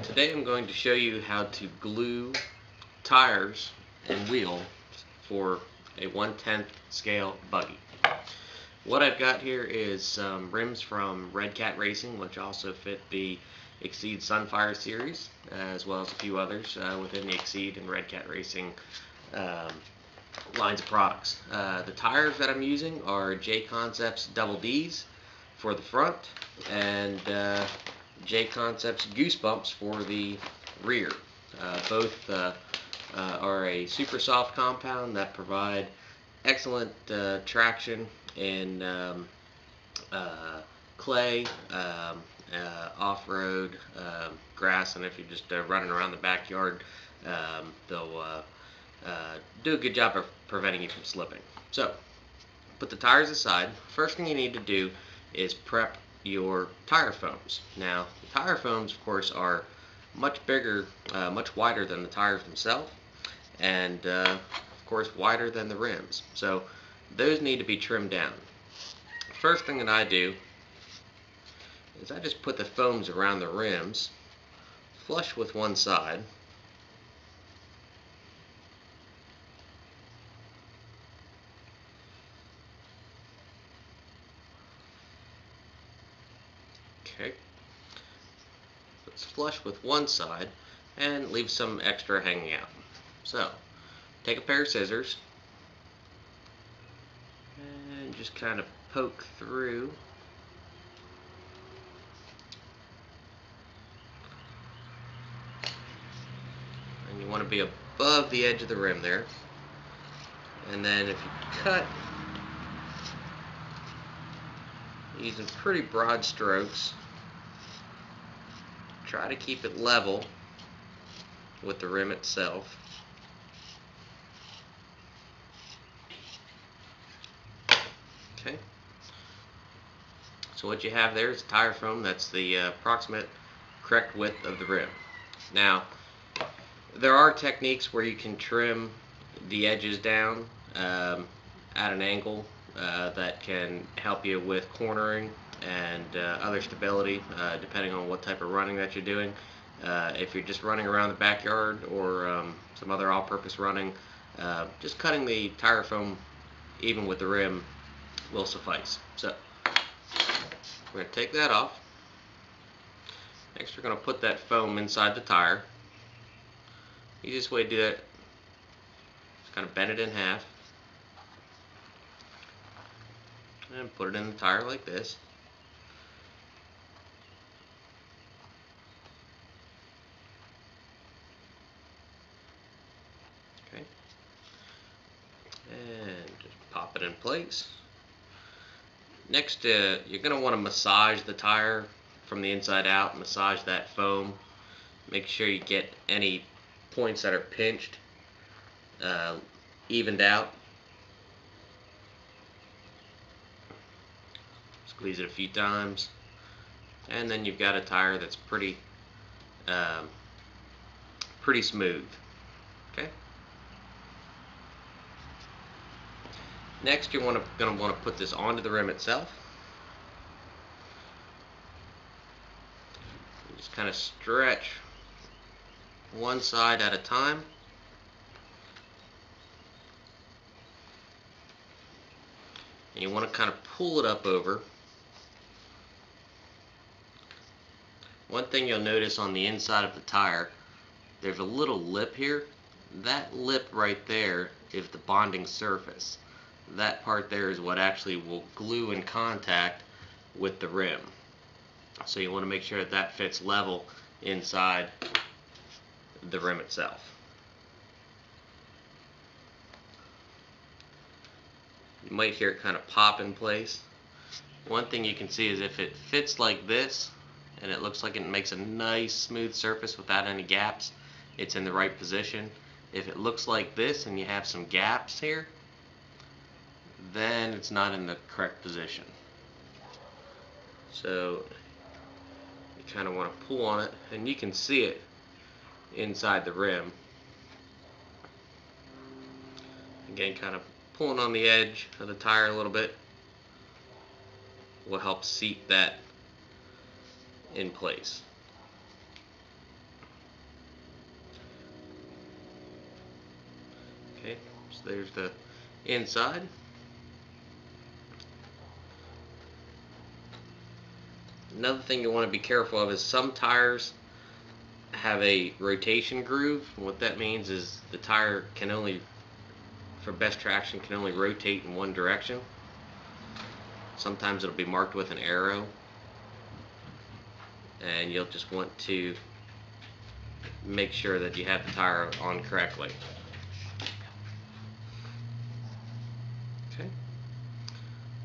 Today I'm going to show you how to glue tires and wheel for a 1/10 scale buggy. What I've got here is some rims from Red Cat Racing, which also fit the Exceed Sunfire series, as well as a few others within the Exceed and Red Cat Racing lines of products. The tires that I'm using are J Concepts Double Ds for the front and J Concepts Goosebumps for the rear. Both are a super soft compound that provide excellent traction in clay, off-road, grass, and if you're just running around the backyard, they'll do a good job of preventing you from slipping. So, put the tires aside. First thing you need to do is prep your tire foams. Now, the tire foams, of course, are much bigger, much wider than the tires themselves, and of course wider than the rims. So those need to be trimmed down. First thing that I do is I just put the foams around the rims flush with one side. Okay, it's flush with one side and leave some extra hanging out. So take a pair of scissors and just kind of poke through. And you want to be above the edge of the rim there. And then if you cut using pretty broad strokes, try to keep it level with the rim itself. Okay. So what you have there is a tire foam that's the approximate correct width of the rim. Now, there are techniques where you can trim the edges down at an angle that can help you with cornering and other stability, depending on what type of running that you're doing. If you're just running around the backyard or some other all-purpose running, just cutting the tire foam even with the rim will suffice. So we're going to take that off. Next, we're going to put that foam inside the tire. Easiest way to do that is kind of bend it in half and put it in the tire like this. Okay, and just pop it in place. Next, you're going to want to massage the tire from the inside out. Massage that foam. Make sure you get any points that are pinched evened out. Squeeze it a few times, and then you've got a tire that's pretty smooth. Okay. Next, you're going to want to put this onto the rim itself. Just kind of stretch one side at a time. And you want to kind of pull it up over. One thing you'll notice on the inside of the tire, there's a little lip here. That lip right there is the bonding surface. That part there is what actually will glue in contact with the rim. So you want to make sure that that fits level inside the rim itself. You might hear it kind of pop in place. One thing you can see is if it fits like this and it looks like it makes a nice smooth surface without any gaps, it's in the right position. If it looks like this and you have some gaps here, then it's not in the correct position. So you kind of want to pull on it, and you can see it inside the rim. Again, kind of pulling on the edge of the tire a little bit will help seat that in place. there's the inside. Another thing you want to be careful of is some tires have a rotation groove. What that means is the tire can only, for best traction, can only rotate in one direction. Sometimes it'll be marked with an arrow, and you'll just want to make sure that you have the tire on correctly. Okay,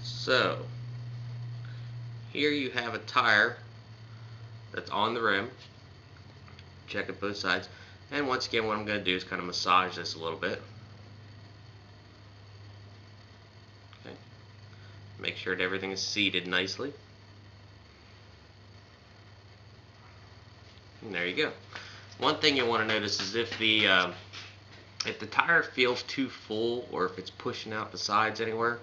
so here you have a tire that's on the rim. Check at both sides, and once again what I'm going to do is kind of massage this a little bit. Okay, make sure that everything is seated nicely, and there you go. One thing you want to notice is if the tire feels too full, or if it's pushing out the sides anywhere,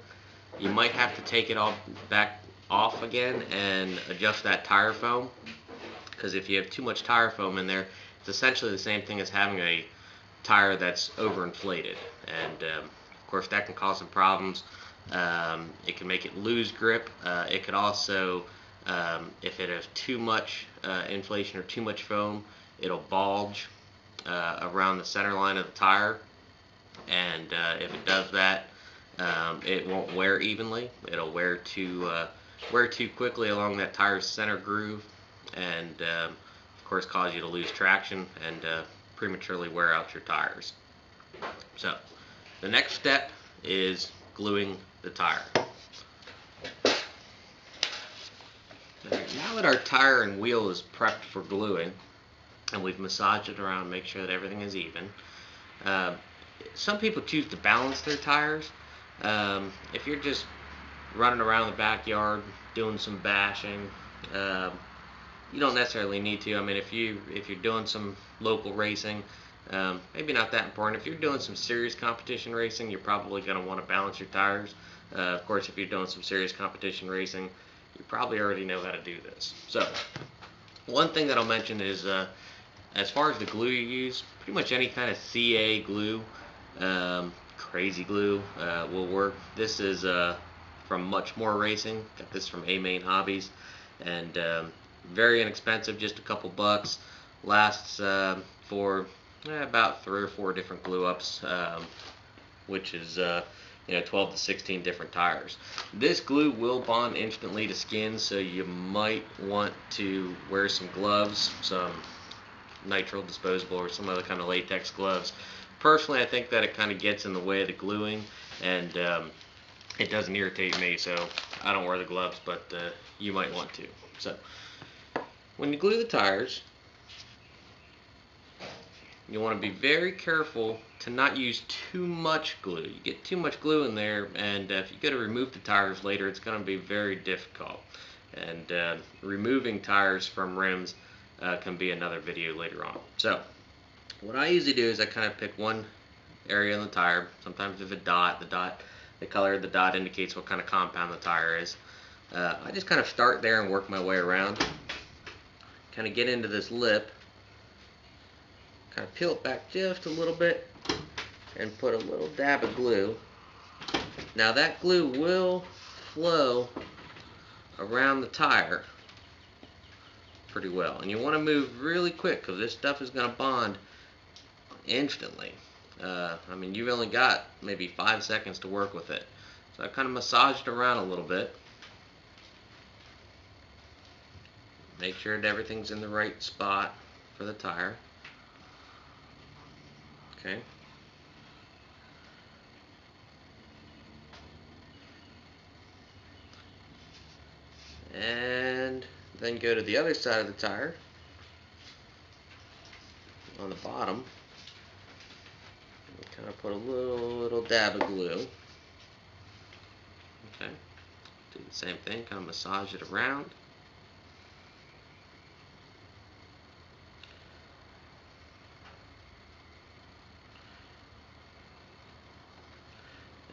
you might have to take it all back off again and adjust that tire foam, because if you have too much tire foam in there, it's essentially the same thing as having a tire that's overinflated, and of course that can cause some problems. It can make it lose grip. It could also, if it has too much inflation or too much foam, it'll bulge around the center line of the tire, and if it does that, it won't wear evenly. It'll wear too quickly along that tire's center groove, and of course cause you to lose traction and prematurely wear out your tires. So the next step is gluing the tire. Now that our tire and wheel is prepped for gluing, and we've massaged it around, make sure that everything is even, some people choose to balance their tires. If you're just running around the backyard doing some bashing, you don't necessarily need to. I mean, if you're doing some local racing, maybe not that important. If you're doing some serious competition racing, you're probably going to want to balance your tires. Of course, if you're doing some serious competition racing, you probably already know how to do this. So one thing that I'll mention is, as far as the glue you use, pretty much any kind of CA glue, crazy glue, will work. This is from Much More Racing. Got this from A-Main Hobbies, and very inexpensive, just a couple bucks. Lasts for about 3 or 4 different glue ups, which is 12 to 16 different tires. This glue will bond instantly to skin, so you might want to wear some gloves, some nitrile disposable or some other kind of latex gloves. Personally, I think that it kind of gets in the way of the gluing, and it doesn't irritate me, so I don't wear the gloves, but you might want to. So when you glue the tires, you want to be very careful to not use too much glue. You get too much glue in there, and if you go to remove the tires later, it's going to be very difficult. And removing tires from rims can be another video later on. So what I usually do is I kind of pick one area on the tire. Sometimes there's a dot. The color of the dot indicates what kind of compound the tire is. I just kind of start there and work my way around. Kind of get into this lip. Kind of peel it back just a little bit and put a little dab of glue. Now that glue will flow around the tire pretty well, and you want to move really quick because this stuff is going to bond instantly. I mean, you've only got maybe 5 seconds to work with it. So I kind of massaged around a little bit. Make sure that everything's in the right spot for the tire. Okay. And then go to the other side of the tire on the bottom. Kind of put a little dab of glue. Okay. Do the same thing, kind of massage it around.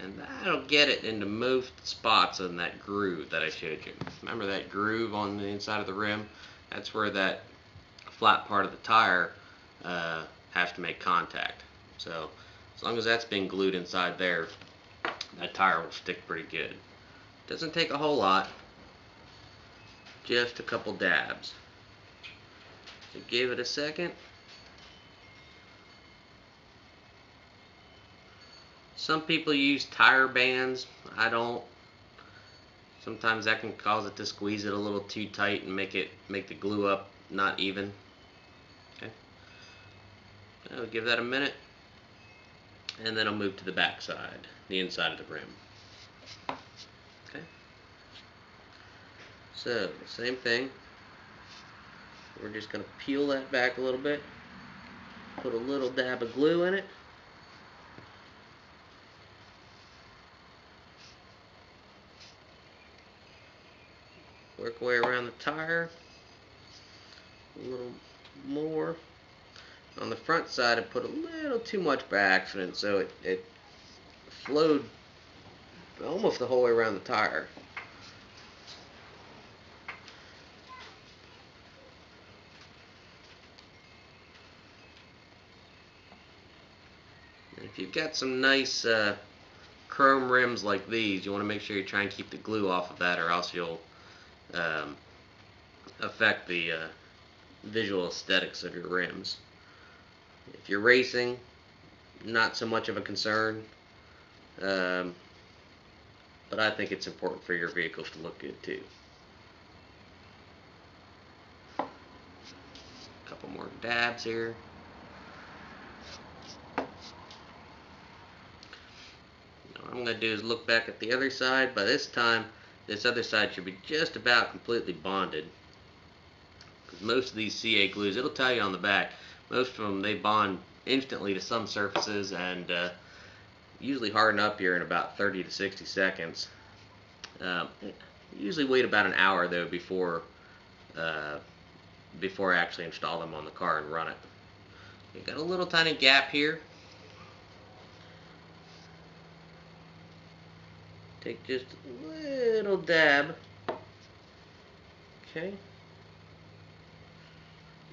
And that'll get it into most spots in that groove that I showed you. Remember that groove on the inside of the rim? That's where that flat part of the tire has to make contact. So As long as that's been glued inside there, that tire will stick pretty good. Doesn't take a whole lot, just a couple dabs. So give it a second. Some people use tire bands. I don't. Sometimes that can cause it to squeeze it a little too tight and make the glue up not even. Okay. I'll give that a minute, and then I'll move to the back side, the inside of the rim. Okay. So same thing. We're just going to peel that back a little bit. Put a little dab of glue in it. Work our way around the tire. A little more. On the front side, I put a little too much by accident, so it flowed almost the whole way around the tire. And if you've got some nice chrome rims like these, you want to make sure you try and keep the glue off of that, or else you'll affect the visual aesthetics of your rims. If you're racing, not so much of a concern, but I think it's important for your vehicles to look good too. A couple more dabs here. Now what I'm going to do is look back at the other side. By this time, this other side should be just about completely bonded. Because most of these CA glues, it'll tell you on the back, most of them, they bond instantly to some surfaces and usually harden up here in about 30 to 60 seconds. Usually wait about an hour though before I actually install them on the car and run it. You got a little tiny gap here. Take just a little dab. Okay.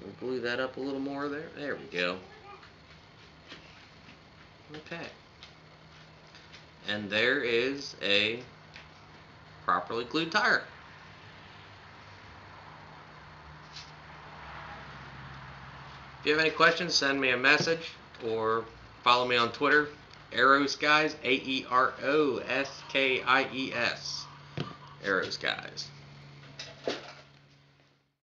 We'll glue that up a little more there. There we go. Okay. And there is a properly glued tire. If you have any questions, send me a message or follow me on Twitter. Aeroskies, AEROSKIES. Aeroskies.